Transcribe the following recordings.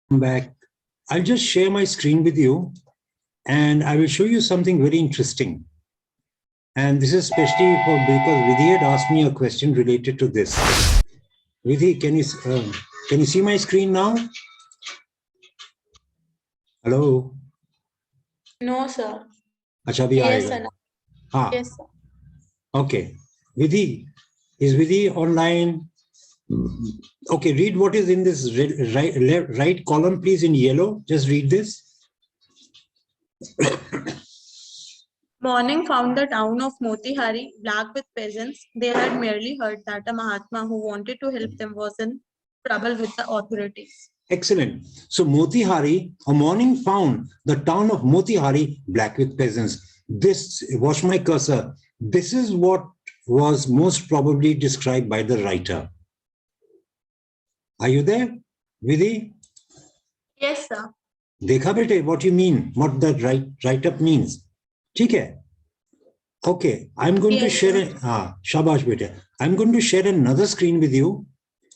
Back. I'll just share my screen with you and I will show you something very interesting. And this is especially because Vidhi had asked me a question related to this. Vidhi, can you see my screen now? Hello? No, sir. Acha, abhi Yes, aayega. sir. Haan. Yes, sir. Okay. Vidhi, is Vidhi online? Okay, read what is in this right column, please, in yellow. Just read this. Morning found the town of Motihari black with peasants. They had merely heard that a Mahatma who wanted to help them was in trouble with the authorities. Excellent. So Motihari, a morning found the town of Motihari black with peasants. This, watch my cursor. This is what was most probably described by the writer. Are you there, Vidhi? Yes, sir. Dekha bete, what you mean? What the write-up means? ठीक है? Okay, I'm going to share shabash bete. I'm going to share another screen with you,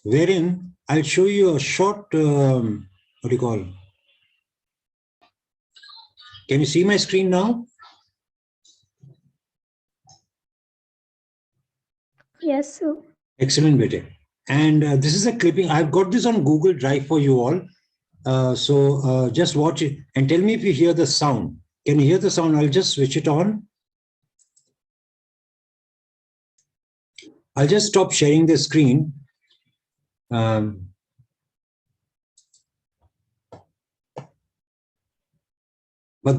wherein I'll show you a short, what do you call? Can you see my screen now? Yes, sir. Excellent, bete. And this is a clipping. I've got this on Google Drive for you all. So just watch it and tell me if you hear the sound. Can you hear the sound? I'll just switch it on. I'll just stop sharing the screen. But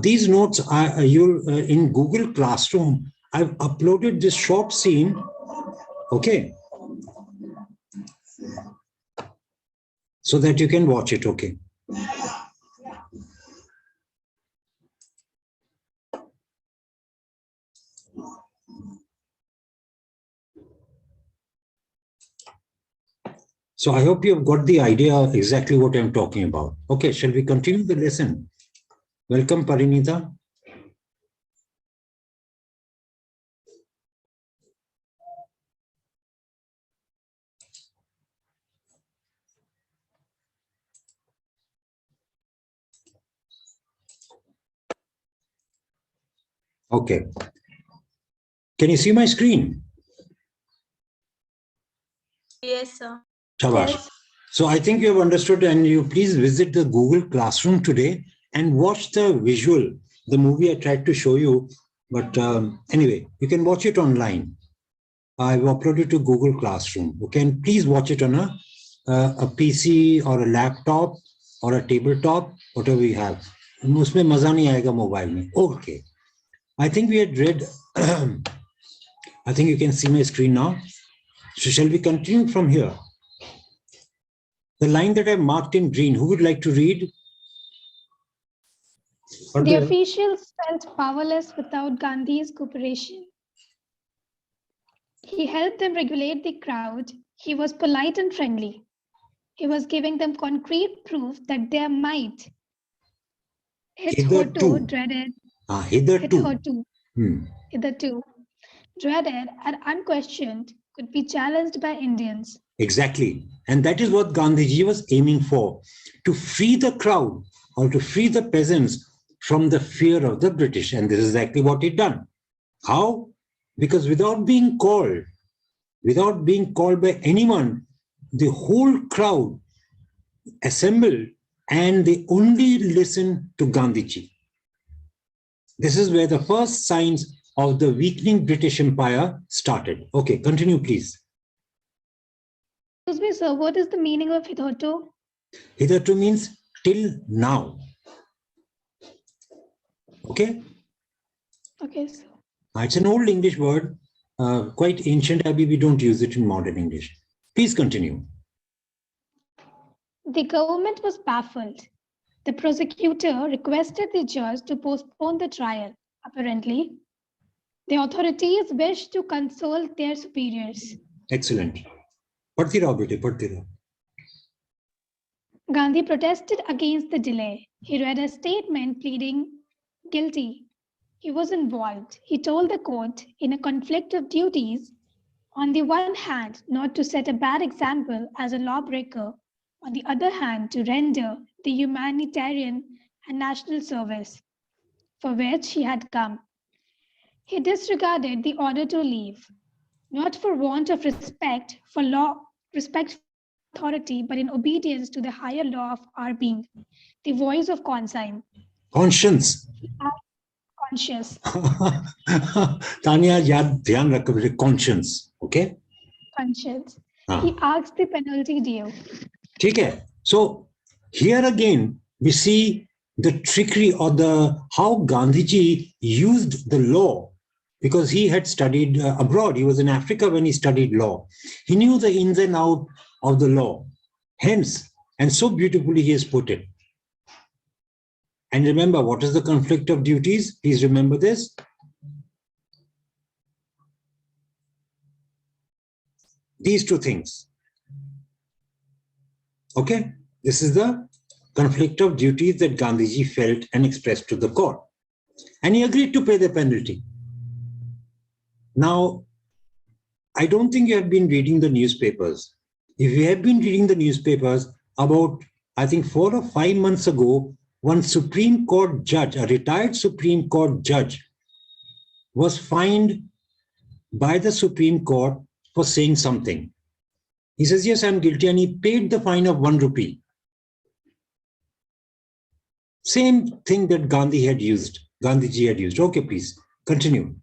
these notes are in Google Classroom. I've uploaded this short scene. Okay. So that you can watch it. Okay. So I hope you've got the idea of exactly what I'm talking about. Okay, shall we continue the lesson? Welcome, Parinita. Okay. Can you see my screen? Yes, sir. Shabash. Yes. So I think you have understood, and you please visit the Google Classroom today and watch the visual, the movie I tried to show you. But anyway, you can watch it online. I've uploaded to Google Classroom. You can please watch it on a PC or a laptop or a tabletop, whatever you have. उसमें मजा नहीं आएगा mobile में. Okay. I think we had read, I think you can see my screen now. So shall we continue from here? The line that I marked in green, who would like to read? The officials felt powerless without Gandhi's cooperation. He helped them regulate the crowd. He was polite and friendly. He was giving them concrete proof that their might, hitherto dreaded, hitherto dreaded and unquestioned, could be challenged by Indians. Exactly. And that is what Gandhiji was aiming for, to free the crowd or to free the peasants from the fear of the British. And this is exactly what he done. How? Because without being called by anyone, the whole crowd assembled and they only listened to Gandhiji. This is where the first signs of the weakening British Empire started. Okay, continue, please. Excuse me, sir, what is the meaning of hitherto? Hitherto means till now. Okay? Okay, sir. It's an old English word, quite ancient. We don't use it in modern English. Please continue. The government was baffled. The prosecutor requested the judge to postpone the trial. Apparently, the authorities wished to consult their superiors. Excellent. Padhti rao bete, padhti rao. Gandhi protested against the delay. He read a statement pleading guilty. He was involved. He told the court in a conflict of duties, on the one hand, not to set a bad example as a lawbreaker, On the other hand, to render the humanitarian and national service for which he had come. He disregarded the order to leave, not for want of respect for authority, but in obedience to the higher law of our being, the voice of conscience. Conscious. Tanya, yaad dhyan rakho, conscience. Okay? Conscience. He asked the penalty due. Okay. So here again, we see the trickery or how Gandhiji used the law, because he had studied abroad. He was in Africa when he studied law. He knew the ins and outs of the law. Hence, and so beautifully he has put it. And remember, what is the conflict of duties? Please remember this. These two things. Okay? This is the conflict of duties that Gandhiji felt and expressed to the court. And he agreed to pay the penalty. Now, I don't think you have been reading the newspapers. If you have been reading the newspapers, about, I think 4 or 5 months ago, one Supreme Court judge, a retired Supreme Court judge, was fined by the Supreme Court for saying something. He says, yes, I'm guilty, and he paid the fine of 1 rupee. Same thing that Gandhiji had used. Okay, please, continue.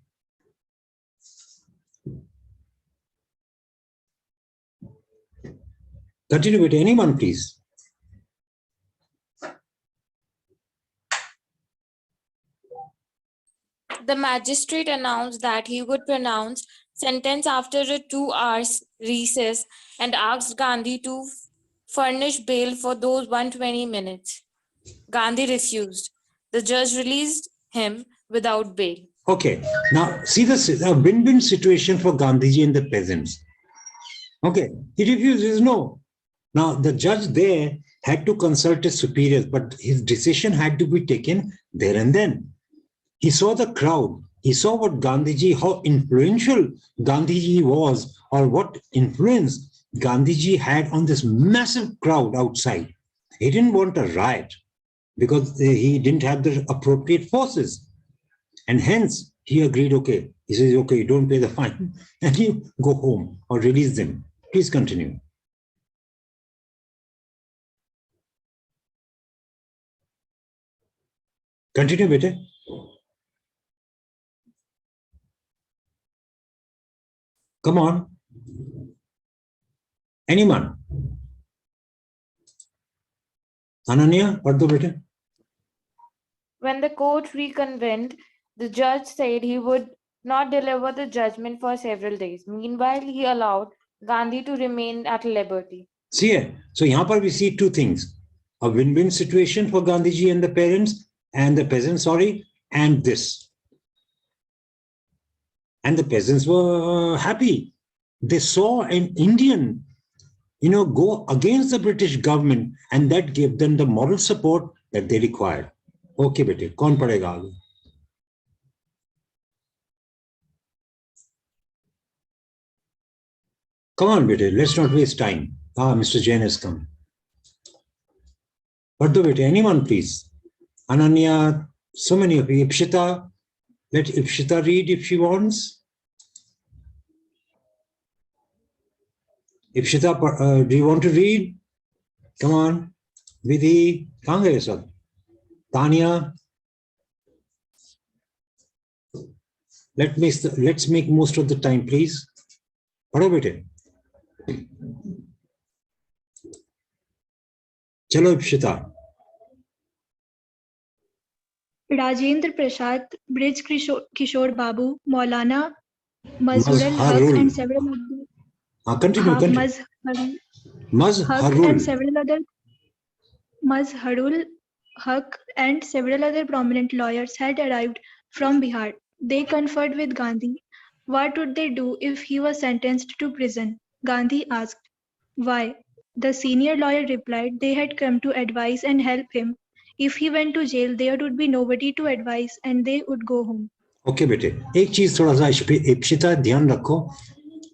Continue with anyone, please. The magistrate announced that he would pronounce sentence after a 2 hours recess and asked Gandhi to furnish bail for those 120 minutes. Gandhi refused. The judge released him without bail. Okay, now see the win-win situation for Gandhiji and the peasants. Okay, he refuses, no. Now the judge there had to consult his superiors, but his decision had to be taken there and then. He saw the crowd. He saw what Gandhiji, how influential Gandhiji was, or what influence Gandhiji had on this massive crowd outside. He didn't want a riot because he didn't have the appropriate forces. And hence he agreed, okay. He says, okay, you don't pay the fine and you go home or release them. Please continue. Continue, beta. Come on. Anyone? Ananya, what do beta? When the court reconvened, the judge said he would not deliver the judgment for several days. Meanwhile, he allowed Gandhi to remain at liberty. See here. So here we see two things. A win-win situation for Gandhiji and the parents and the peasants, and this. And the peasants were happy. They saw an Indian, go against the British government, and that gave them the moral support that they required. Okay, bete, kaun padega aage? Come on, bete, let's not waste time. Mr. Jain has come. What do bete? Anyone, please? Ananya, so many of you. Ipshita, let Ipshita read if she wants. Ipshita, do you want to read? Come on. Vidhi, kahan gaye sab? Tanya. Let's make most of the time, please. Padho bete. Chalo, Ipshita. Rajendra Prasad, Brij Kishore Babu, Maulana Mazharul Haq and several Mazharul Haq and several other prominent lawyers had arrived from Bihar. They conferred with Gandhi. What would they do if he was sentenced to prison? Gandhi asked. Why? The senior lawyer replied they had come to advise and help him. If he went to jail, there would be nobody to advise and they would go home. Okay, बेटे एक चीज थोड़ा सा इप्सिता ध्यान रखो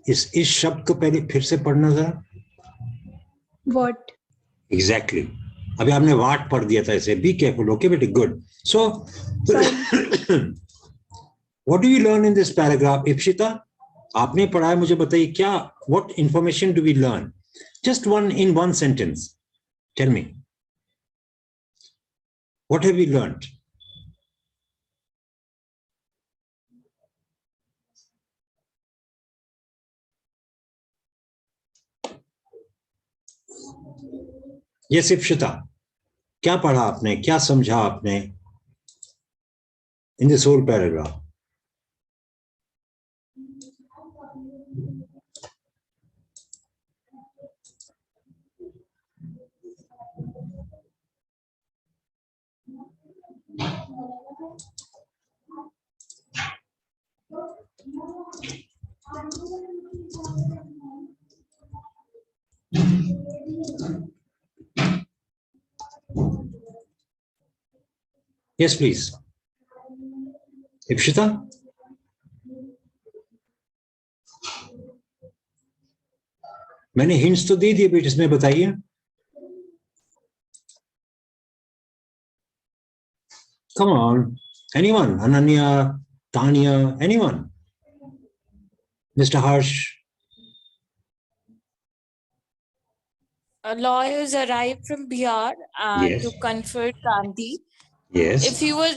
इस शब्द को पहले फिर से पढ़ना जरा. What? Exactly. अभी आपने वाट पढ़ दिया था इसे. Be careful, okay, बेटे? Good. So, what do we learn in this paragraph? Ipshita, आपने पढ़ा है, मुझे बताइए क्या? What information do we learn? Just in one sentence. Tell me. What have we learned? Yes, Ipshita. क्या पढ़ा आपने? क्या समझा आपने in this whole paragraph? Yes, please. Ipshita? मैंने hints तो दे दिए बेटे, इसमें बताइए. Come on. Anyone? Ananya, Tanya, anyone? Mr. Harsh? Lawyers arrived from Bihar Yes. to confront Gandhi. Yes. If he was,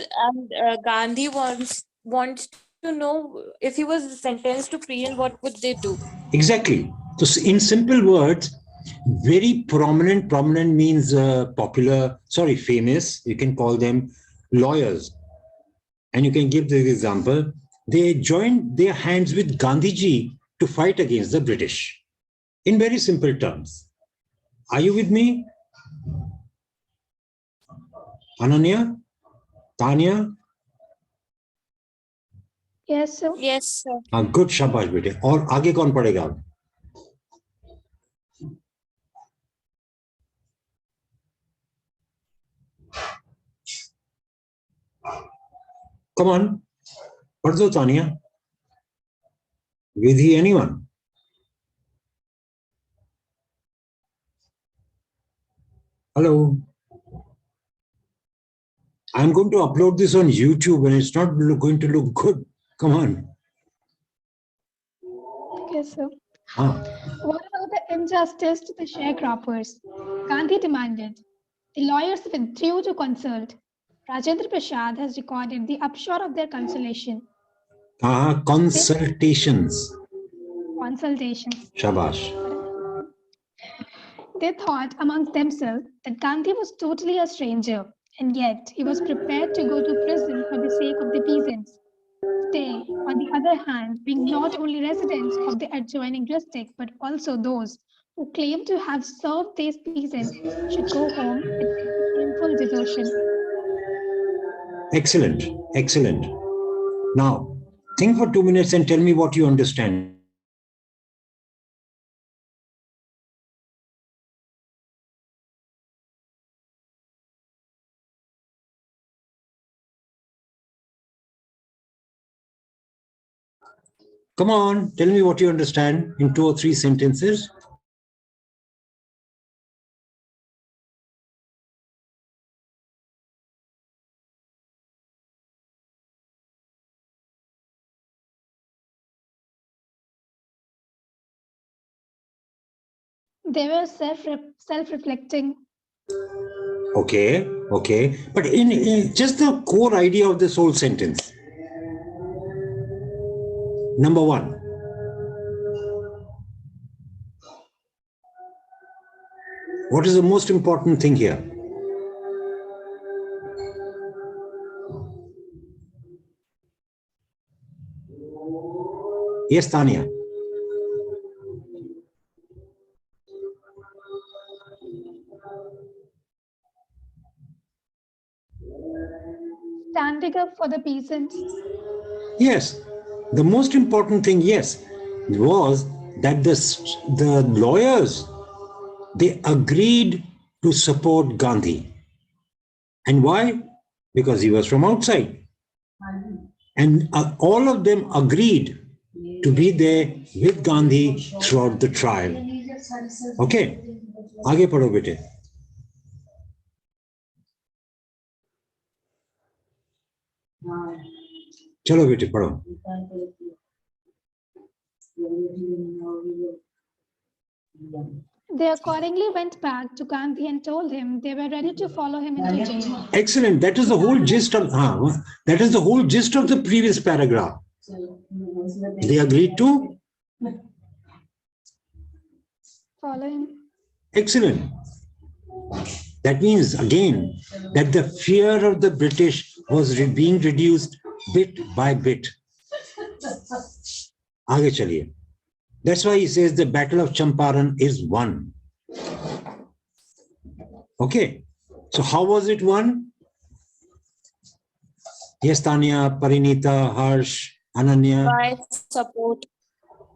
Gandhi wants to know if he was sentenced to prison, what would they do? Exactly. So in simple words, very prominent means popular, sorry, famous, you can call them lawyers. And you can give the example, they joined their hands with Gandhiji to fight against the British. In very simple terms. Are you with me? Ananya? Tanya? Yes, sir. Yes, sir. Good, शाबाश बेटे. और आगे कौन पढ़ेगा? Come on. पढ़ दो Tania. Vidhi, anyone? Hello. I'm going to upload this on YouTube and it's not going to look good. Come on. Yes, sir. Ah. What about the injustice to the sharecroppers? Gandhi demanded. The lawyers withdrew to consult. Rajendra Prasad has recorded the upshot of their consultation. Consultations. Consultations. Shabash. They thought amongst themselves that Gandhi was totally a stranger, and yet he was prepared to go to prison for the sake of the peasants. They, on the other hand, being not only residents of the adjoining district, but also those who claim to have served these peasants, should go home with shameful desertion. Excellent. Excellent. Now, think for 2 minutes and tell me what you understand. Come on, tell me what you understand in 2 or 3 sentences. They were self-reflecting. Okay, okay. But in just the core idea of this whole sentence. Number 1. What is the most important thing here? Yes, Tanya. Standing up for the peasants. Yes, the most important thing, yes, was that the lawyers, they agreed to support Gandhi. And why? Because he was from outside. And all of them agreed to be there with Gandhi throughout the trial. Okay, आगे पढ़ो बेटे. चलो बेटे पढ़ो. They accordingly went back to Gandhi and told him they were ready to follow him into jail. Excellent. That is the whole gist of that is the whole gist of the previous paragraph. They agreed to Follow him. excellent. That means again that the fear of the British was being reduced bit by bit. आगे चलिए. That's why he says the Battle of Champaran is won. Okay. So how was it won? Yes, Tanya, Parinita, Harsh, Ananya. By support.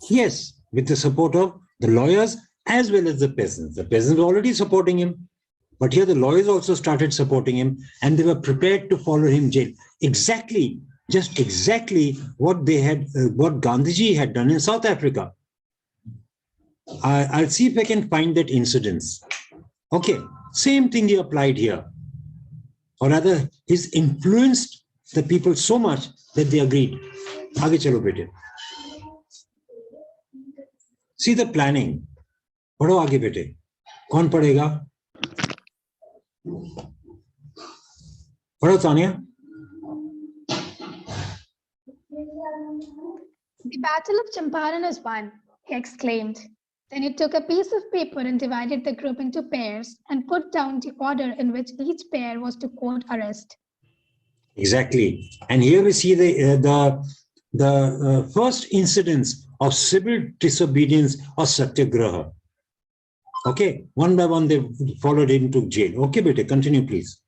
Yes, with the support of the lawyers as well as the peasants. The peasants were already supporting him, but here the lawyers also started supporting him, and they were prepared to follow him jail. Exactly, just exactly what they had, what Gandhiji had done in South Africa. I'll see if I can find that incidence. Okay, same thing he applied here, or rather, he's influenced the people so much that they agreed. आगे चलो बेटे. See the planning. पढ़ो आगे बेटे. कौन पढ़ेगा? पढ़ो Tania. The Battle of Champaran is won, he exclaimed. Then he took a piece of paper and divided the group into pairs and put down the order in which each pair was to court arrest. Exactly. And here we see the first incidents of civil disobedience or satyagraha. Okay, one by one they followed him to jail. Okay, bete, continue please.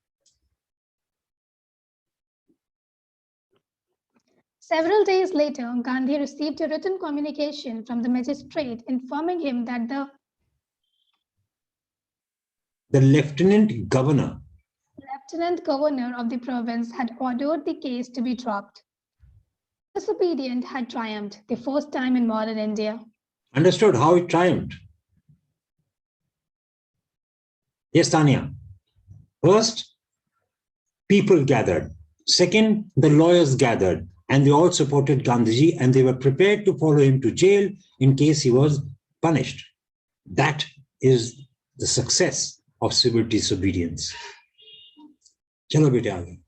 Several days later, Gandhi received a written communication from the magistrate informing him that the lieutenant governor of the province had ordered the case to be dropped. Disobedience had triumphed, the first time in modern India. Understood how it triumphed? Yes, Tanya. First, people gathered. Second, the lawyers gathered. And they all supported Gandhiji, and they were prepared to follow him to jail in case he was punished. That is the success of civil disobedience. चलो बेटे आगे.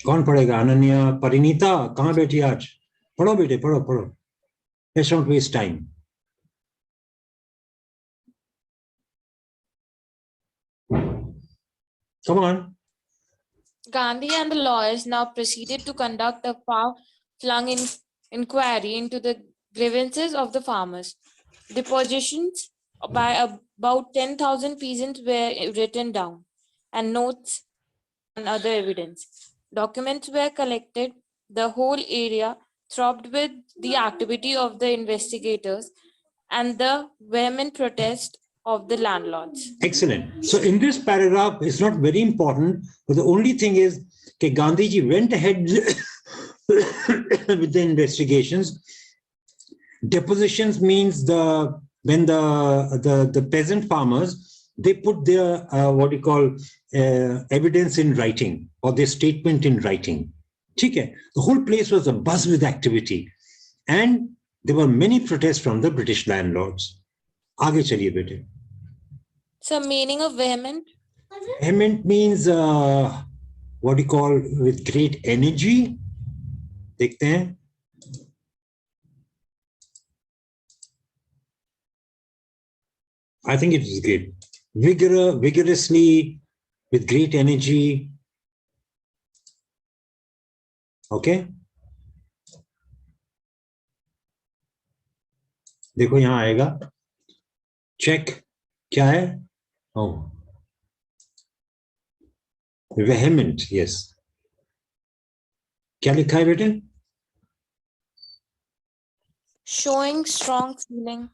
कौन पढ़ेगा? अनन्या, परिणीता, कहाँ बैठी आज? पढ़ो बेटे, पढ़ो पढ़ो. Let's not waste time. Come on. Gandhi and the lawyers now proceeded to conduct a far-flung inquiry into the grievances of the farmers. Depositions by about 10,000 peasants were written down, and notes and other evidence. Documents were collected. The whole area throbbed with the activity of the investigators and the vehement protest of the landlords. Excellent. So in this paragraph, it's not very important, but the only thing is that Gandhiji went ahead with the investigations. Depositions means when the peasant farmers, they put their evidence in writing or their statement in writing. The whole place was abuzz with activity, and there were many protests from the British landlords. आगे चलिए बेटे. So meaning of vehement? Vehement means with great energy. देखते हैं. I think it is great. Vigorously, with great energy. Okay. देखो यहाँ आएगा. Check. क्या है? Oh. Vehement, yes. क्या लिखा है बेटे? Showing strong feeling,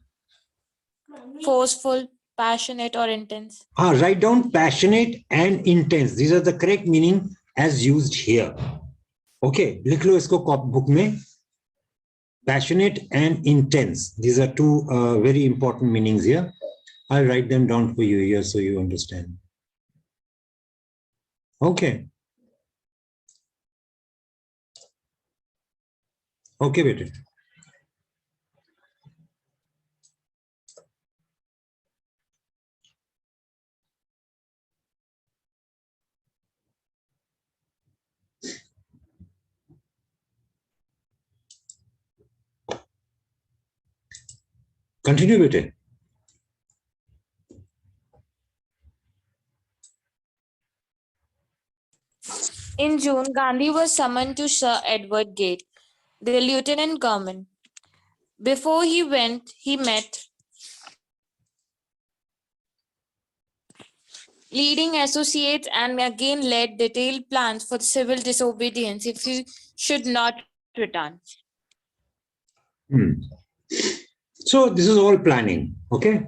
forceful, passionate or intense. Write down passionate and intense. These are the correct meaning as used here. Okay, लिख लो इसको book में. Passionate and intense. These are two very important meanings here. I'll write them down for you here so you understand. Okay. Okay, beta. Continue, beta. In June, Gandhi was summoned to Sir Edward Gate, the lieutenant governor. Before he went, he met leading associates and again led detailed plans for civil disobedience if he should not return. So this is all planning, okay?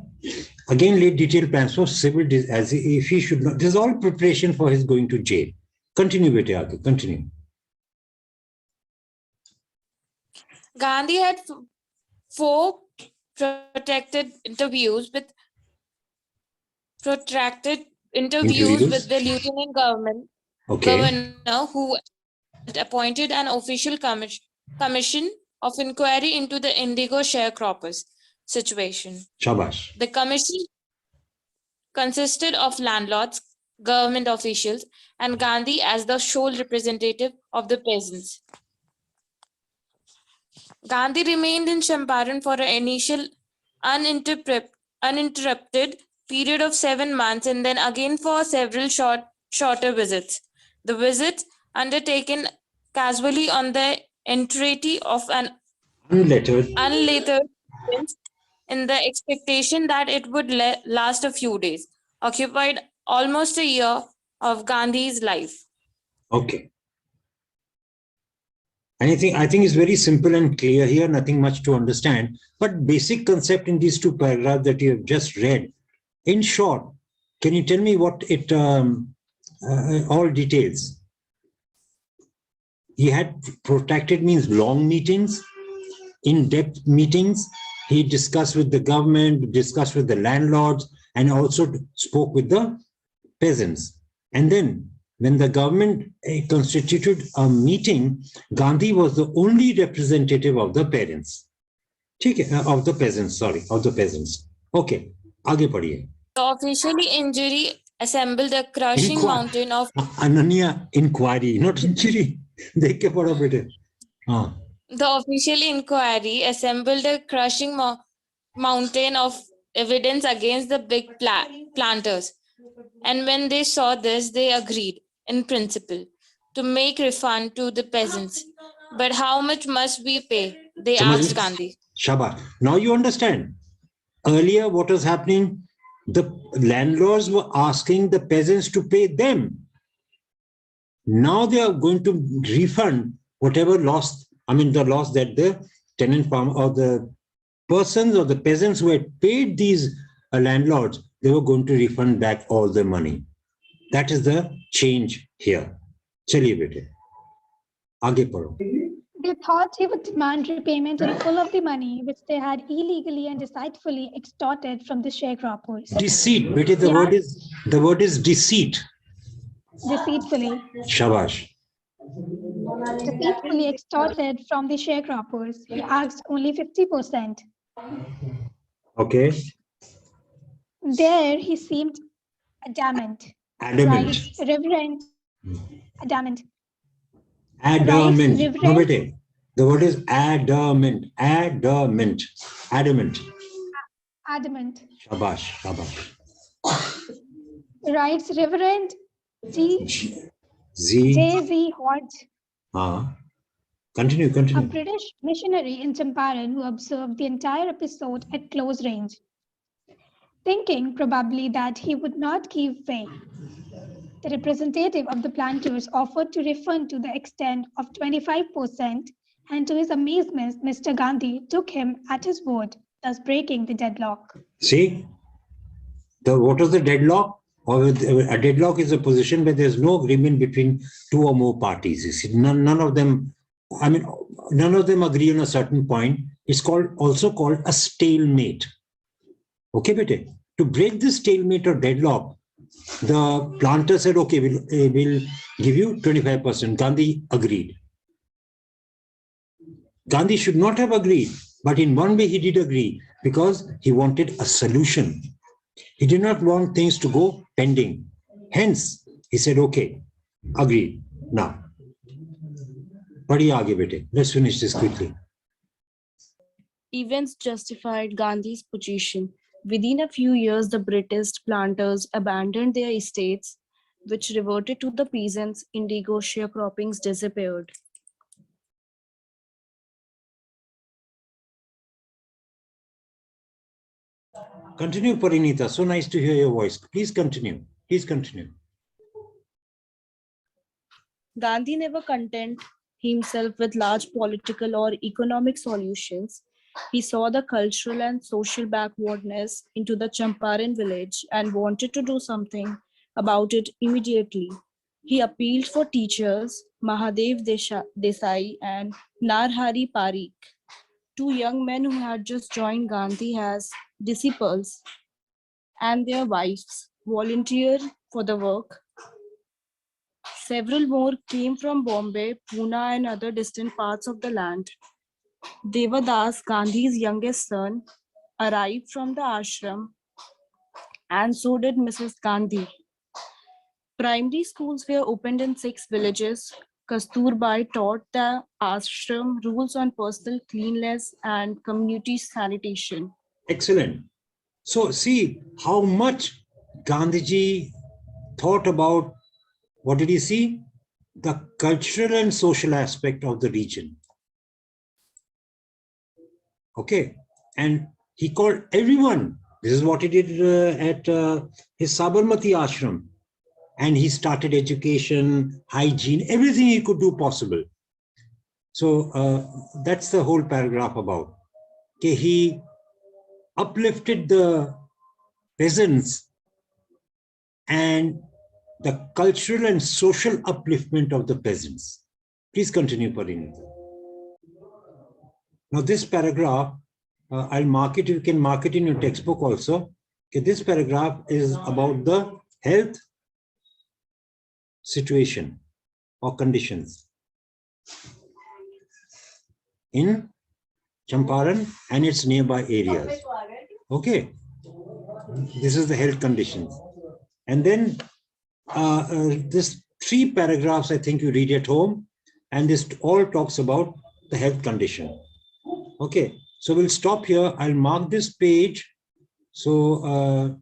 Again, laid detailed plans for civil as if he should not. This is all preparation for his going to jail. Continue, beta. Continue. Gandhi had four protracted interviews with the lieutenant governor who appointed an official commission of inquiry into the indigo sharecroppers situation. Shabash. The commission consisted of landlords, government officials, and Gandhi as the sole representative of the peasants. Gandhi remained in Champaran for an initial uninterrupted period of 7 months and then again for several shorter visits. The visits undertaken casually on the entreaty of an unlettered prince in the expectation that it would last a few days, occupied almost a year of Gandhi's life. Okay. I think it's very simple and clear here, nothing much to understand, but basic concept in these two paragraphs that you have just read. In short, can you tell me what it all details? He had protracted means long meetings, in-depth meetings. He discussed with the government, discussed with the landlords, and also spoke with the peasants. And then when the government constituted a meeting, Gandhi was the only representative of the peasants. Of the peasants. Okay, aage padhiye. The officially injury assembled a crushing mountain of Ananya inquiry, not injury. Dekh ke padho bete. The official inquiry assembled a crushing mountain of evidence against the big planters. And when they saw this, they agreed, in principle, to make refund to the peasants. But how much must we pay? They asked Gandhi. Shabash. Now you understand. Earlier, what was happening? The landlords were asking the peasants to pay them. Now they are going to refund whatever loss, the loss that the tenant farm or the persons or the peasants who had paid these landlords, they were going to refund back all the money. That is the change here. Chaliye bete. Aage padho. They thought he would demand repayment in full of the money which they had illegally and deceitfully extorted from the sharecroppers. Deceit, bete, the word is deceit. Deceitfully. Shabash. Deceitfully extorted from the sharecroppers. He asked only 50%. Okay. There he seemed adamant. Adamant. Right, Reverend. Adamant. Adamant. Right, No, bete. The word is adamant. Adamant. Adamant. Adamant. Shabash. Writes Reverend J.Z. Hodge. Continue. A British missionary in Champaran who observed the entire episode at close range, thinking probably that he would not give way. The representative of the planters offered to refund to the extent of 25%, and to his amazement, Mr. Gandhi took him at his word, thus breaking the deadlock. See, what is the deadlock? Or a deadlock is a position where there's no agreement between two or more parties. You see, none of them agree on a certain point. It's also called a stalemate. Okay, bete? To break this stalemate or deadlock, The planter said, okay, we'll give you 25%. Gandhi agreed. Gandhi should not have agreed, but in one way he did agree because he wanted a solution. He did not want things to go pending. Hence, he said, okay, agreed. Now, padhiye aage bete. Let's finish this quickly. Events justified Gandhi's position. Within a few years, the British planters abandoned their estates, which reverted to the peasants. Indigo sharecroppings disappeared. Continue, Parinita. So nice to hear your voice. Please continue. Please continue. Gandhi never content himself with large political or economic solutions. He saw the cultural and social backwardness into the Champaran village and wanted to do something about it immediately. He appealed for teachers, Mahadev Desai and Narhari Parikh, two young men who had just joined Gandhi as disciples, and their wives volunteered for the work. Several more came from Bombay, Pune, and other distant parts of the land. Devadas, Gandhi's youngest son, arrived from the ashram, and so did Mrs. Gandhi. Primary schools were opened in 6 villages. Kasturbai taught the ashram rules on personal cleanliness and community sanitation. Excellent. So see how much Gandhiji thought about, what did he see? The cultural and social aspect of the region. Okay. And he called everyone. This is what he did at his Sabarmati ashram. And he started education, hygiene, everything he could do possible. So that's the whole paragraph about. Okay, he uplifted the peasants and the cultural and social upliftment of the peasants. Please continue, Parinita. Now this paragraph, I'll mark it, you can mark it in your textbook also. Okay, this paragraph is about the health situation or conditions in Champaran and its nearby areas. Okay, this is the health conditions. And then this 3 paragraphs, I think you read at home, and this all talks about the health condition. Okay, so we'll stop here. I'll mark this page so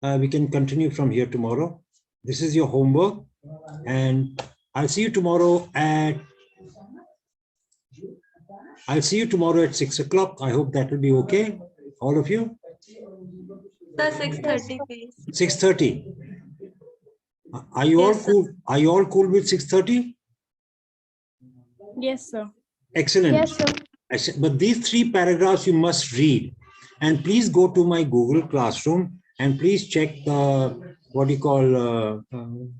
we can continue from here tomorrow. This is your homework, and I'll see you tomorrow at 6 o'clock. I hope that will be okay, all of you. Sir, 6:30, please. 6:30. Are you all Yes, sir. cool? Are you all cool with 6:30? Yes, sir. Excellent. Yes, sir. But these 3 paragraphs you must read, and please go to my Google Classroom and please check the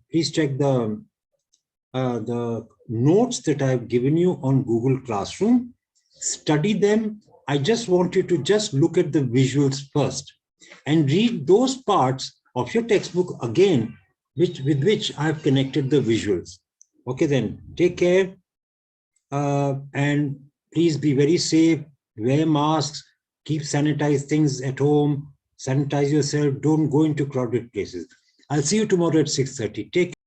please check the notes that I've given you on Google Classroom. Study them. I just want you to just look at the visuals first and read those parts of your textbook again, with which I've connected the visuals. Okay, then take care and please be very safe. Wear masks, keep sanitized things at home, sanitize yourself, don't go into crowded places. I'll see you tomorrow at 6:30. Take care.